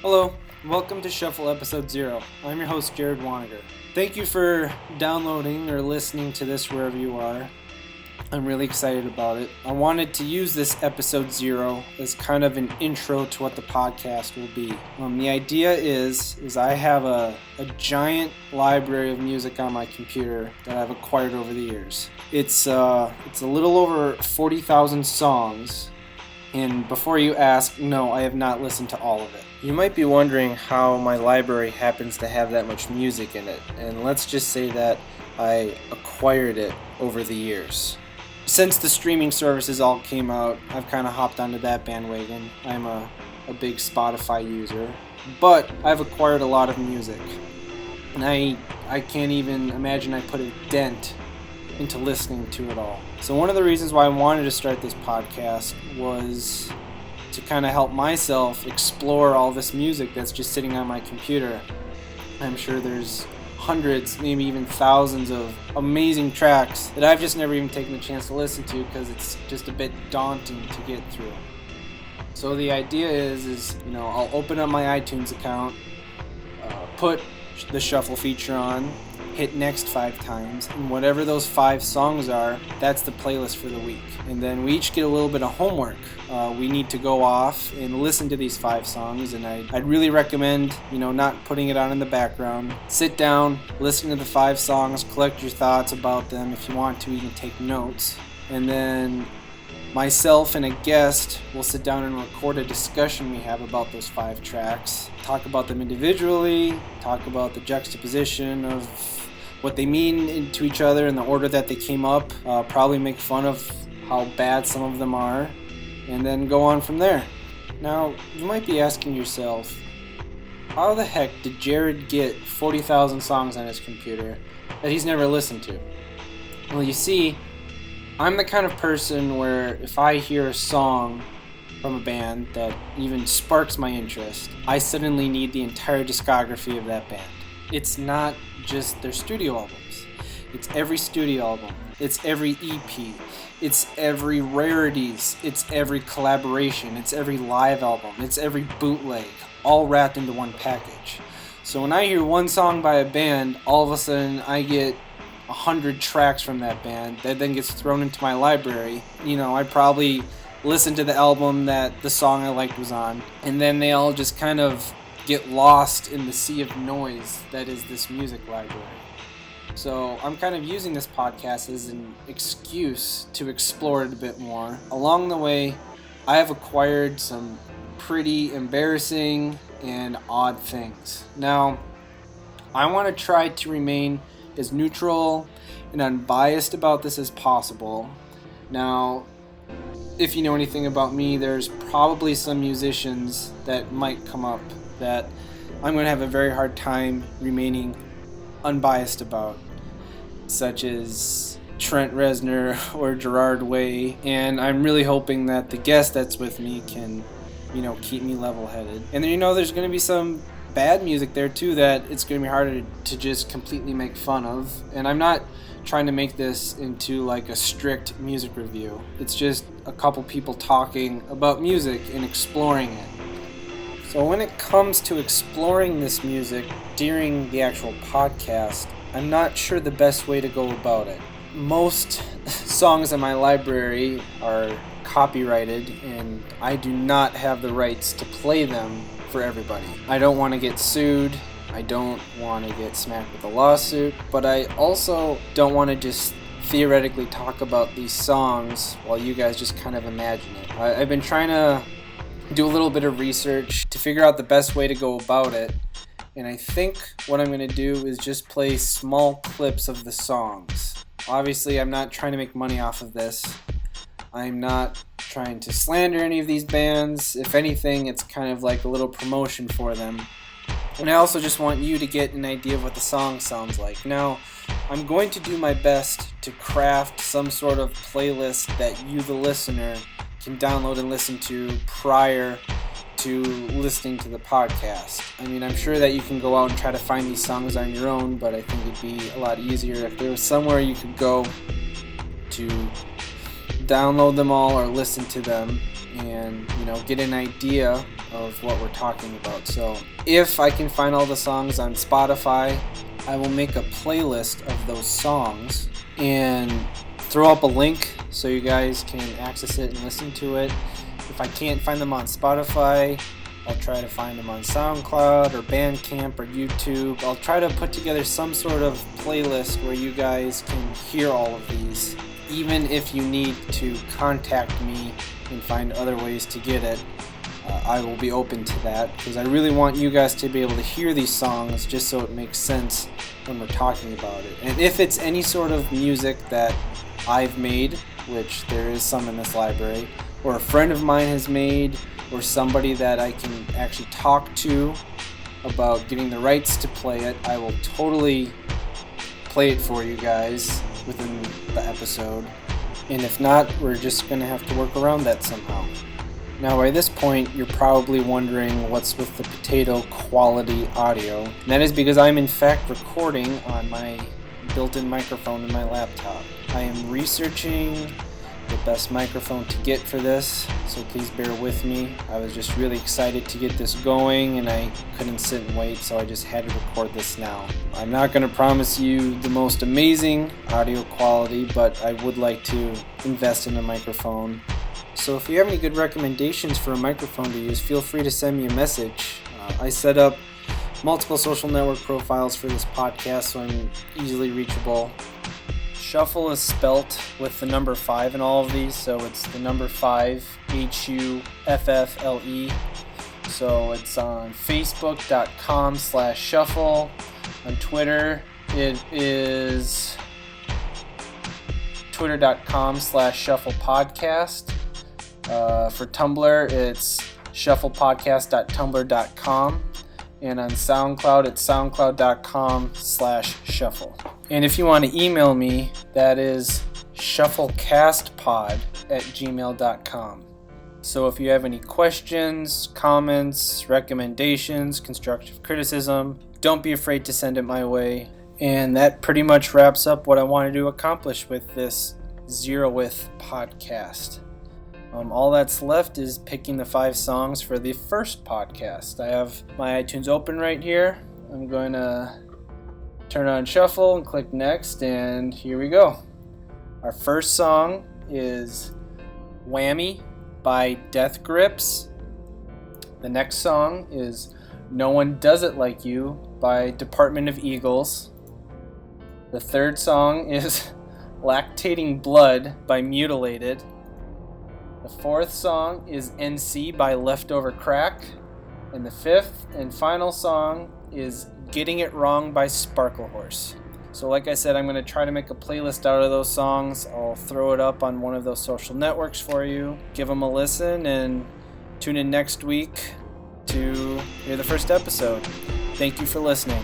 Hello, welcome to Shuffle Episode 0. I'm your host, Jared Waniger. Thank you for downloading or listening to this wherever you are. I'm really excited about it. I wanted to use this Episode 0 as kind of an intro to what the podcast will be. The idea is I have a giant library of music on my computer that I've acquired over the years. It's a little over 40,000 songs. And before you ask, no, I have not listened to all of it. You might be wondering how my library happens to have that much music in it, and let's just say that I acquired it over the years. Since the streaming services all came out, I've kind of hopped onto that bandwagon. I'm a big Spotify user, but I've acquired a lot of music, and I can't even imagine I put a dent into listening to it all. So one of the reasons why I wanted to start this podcast was to kind of help myself explore all this music that's just sitting on my computer. I'm sure there's hundreds, maybe even thousands of amazing tracks that I've just never even taken the chance to listen to because it's just a bit daunting to get through. So the idea is I'll open up my iTunes account, put the shuffle feature on, hit next 5 times, and whatever those 5 songs are, that's the playlist for the week. And then we each get a little bit of homework. We need to go off and listen to these 5 songs, and I'd really recommend, not putting it on in the background. Sit down, listen to the 5 songs, collect your thoughts about them. If you want to, even take notes. And then myself and a guest will sit down and record a discussion we have about those 5 tracks. Talk about them individually, talk about the juxtaposition of what they mean to each other in the order that they came up, probably make fun of how bad some of them are, and then go on from there. Now, you might be asking yourself, how the heck did Jared get 40,000 songs on his computer that he's never listened to? Well, you see, I'm the kind of person where if I hear a song from a band that even sparks my interest, I suddenly need the entire discography of that band. It's not just their studio albums. It's every studio album. It's every EP. It's every rarities. It's every collaboration. It's every live album. It's every bootleg, all wrapped into one package. So when I hear one song by a band, all of a sudden I get 100 tracks from that band that then gets thrown into my library. I probably listened to the album that the song I liked was on, and then they all just kind of get lost in the sea of noise that is this music library. So I'm kind of using this podcast as an excuse to explore it a bit more. Along the way, I have acquired some pretty embarrassing and odd things. Now, I want to try to remain as neutral and unbiased about this as possible. Now, if you know anything about me, there's probably some musicians that might come up that I'm going to have a very hard time remaining unbiased about, such as Trent Reznor or Gerard Way, and I'm really hoping that the guest that's with me can, keep me level-headed. And then, there's going to be some bad music there too that it's going to be harder to just completely make fun of, and I'm not trying to make this into like a strict music review. It's just a couple people talking about music and exploring it. So when it comes to exploring this music during the actual podcast, I'm not sure the best way to go about it. Most songs in my library are copyrighted, and I do not have the rights to play them for everybody. I don't want to get sued. I don't want to get smacked with a lawsuit, but I also don't want to just theoretically talk about these songs while you guys just kind of imagine it. I've been trying to do a little bit of research to figure out the best way to go about it, and I think what I'm going to do is just play small clips of the songs. Obviously, I'm not trying to make money off of this. I'm not trying to slander any of these bands. If anything, it's kind of like a little promotion for them. And I also just want you to get an idea of what the song sounds like. Now, I'm going to do my best to craft some sort of playlist that you, the listener, can download and listen to prior to listening to the podcast. I mean, I'm sure that you can go out and try to find these songs on your own, but I think it'd be a lot easier if there was somewhere you could go to download them all or listen to them and get an idea of what we're talking about. So if I can find all the songs on Spotify, I will make a playlist of those songs and throw up a link so you guys can access it and listen to it. If I can't find them on Spotify, I'll try to find them on SoundCloud or Bandcamp or YouTube. I'll try to put together some sort of playlist where you guys can hear all of these. Even if you need to contact me and find other ways to get it, I will be open to that, because I really want you guys to be able to hear these songs just so it makes sense when we're talking about it. And if it's any sort of music that I've made, which there is some in this library, or a friend of mine has made, or somebody that I can actually talk to about getting the rights to play it, I will totally play it for you guys within the episode. And if not, we're just going to have to work around that somehow. Now, by this point, you're probably wondering what's with the potato quality audio. And that is because I'm in fact recording on my built-in microphone in my laptop. I am researching the best microphone to get for this, so please bear with me. I was just really excited to get this going, and I couldn't sit and wait, so I just had to record this now. I'm not going to promise you the most amazing audio quality, but I would like to invest in a microphone. So if you have any good recommendations for a microphone to use, feel free to send me a message. I set up multiple social network profiles for this podcast, so I'm easily reachable. Shuffle is spelt with the number 5 in all of these, so it's the number 5, HUFFLE. So it's on Facebook.com/shuffle. On Twitter, it is Twitter.com/shufflepodcast. For Tumblr, it's shufflepodcast.tumblr.com. And on SoundCloud, it's soundcloud.com/shuffle. And if you want to email me, that is shufflecastpod@gmail.com. So if you have any questions, comments, recommendations, constructive criticism, don't be afraid to send it my way. And that pretty much wraps up what I wanted to accomplish with this Zeroth podcast. All that's left is picking the 5 songs for the first podcast. I have my iTunes open right here. I'm going to turn on shuffle and click next, and here we go. Our first song is Whammy by Death Grips. The next song is No One Does It Like You by Department of Eagles. The third song is Lactating Blood by Mutilated. The fourth song is NC by Leftöver Crack. And the fifth and final song is Getting It Wrong by Sparklehorse. So like I said, I'm going to try to make a playlist out of those songs. I'll throw it up on one of those social networks for you. Give them a listen and tune in next week to hear the first episode. Thank you for listening.